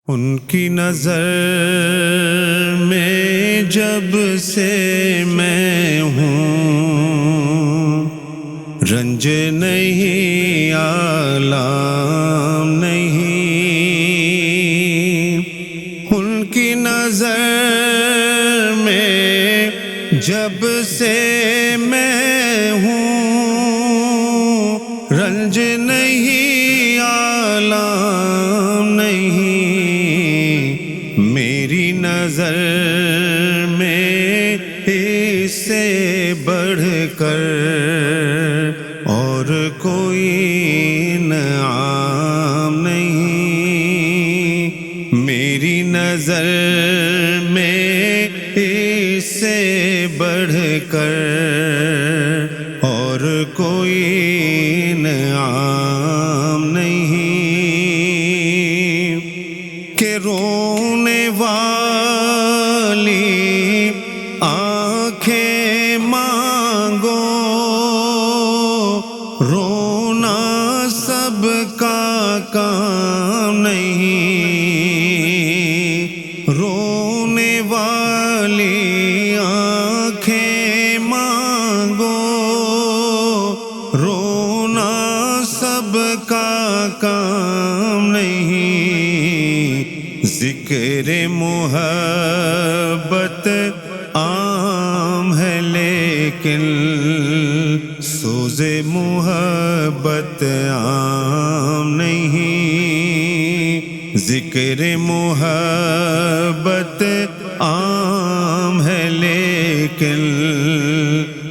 ان کی نظر میں جب سے میں ہوں، رنج نہیں آلام نہیں۔ ان کی نظر میں جب سے میں ہوں، رنج نہیں آلام نہیں۔ میری نظر میں اس سے بڑھ کر اور کوئی انعام نہیں۔ میری نظر میں اس سے بڑھ کر اور کوئی انعام نہیں کہ رونے والی آنکھیں مانگو، رونا سب کا کام نہیں۔ رونے والی آنکھیں مانگو، رونا سب کا کام نہیں۔ ذکر محبت عام ہے لیکن سوز محبت عام نہیں۔ ذکر محبت عام ہے لیکن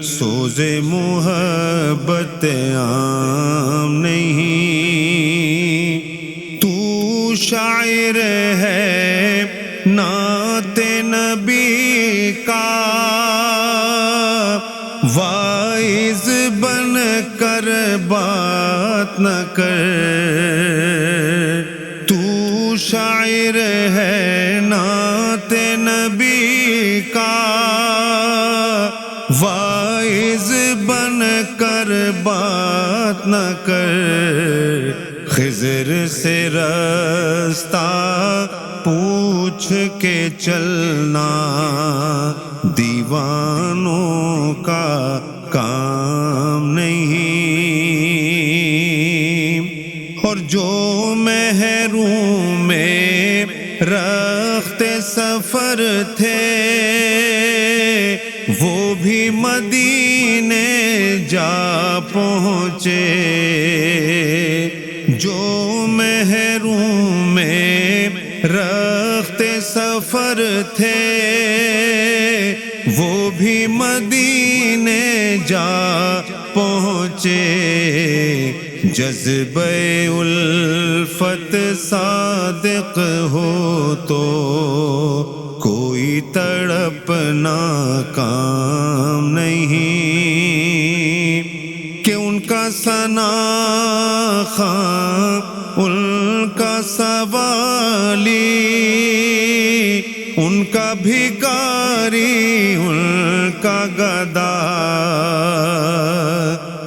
سوز محبت عام نہیں۔ تو شاعر ہے نعت نبی کا، واعظ بن کر بات نہ کر۔ تو شاعر ہے نعت نبی کا، واعظ بن کر بات نہ کر۔ خضر سے راستہ پوچھ کے چلنا دیوانوں کا کام نہیں۔ اور جو محروم میں رخت سفر تھے، وہ بھی مدینے جا پہنچے۔ جو محروم میں رخت سفر تھے، وہ بھی مدینے جا پہنچے۔ جذبہ الفت صادق ہو تو کوئی تڑپنا کام نہیں کہ ان کا ثنا خواں، ان کا سوالی، ان کا بھکاری، ان کا گدا،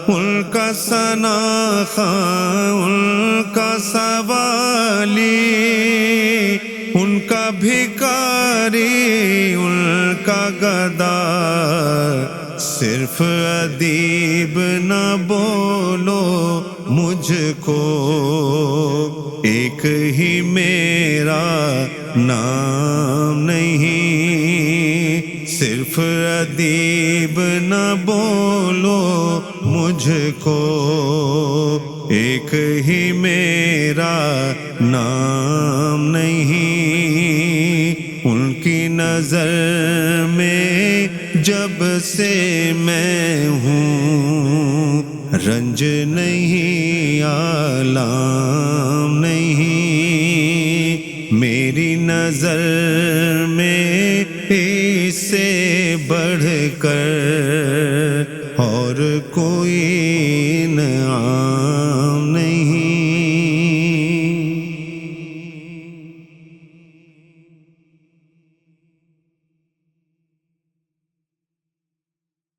ان کا ثنا خواں، ان کا سوالی، ان کا بھکاری، ان کا گدا۔ صرف ادیب نہ بولو مجھ کو، ایک ہی میرا نام نہیں۔ صرف ادیب نہ بولو مجھ کو، ایک ہی میرا نام نہیں۔ ان کی نظر میں جب سے میں ہوں، رنج نہیں آلام نہیں۔ میری نظر میں اس سے بڑھ کر اور کوئی انعام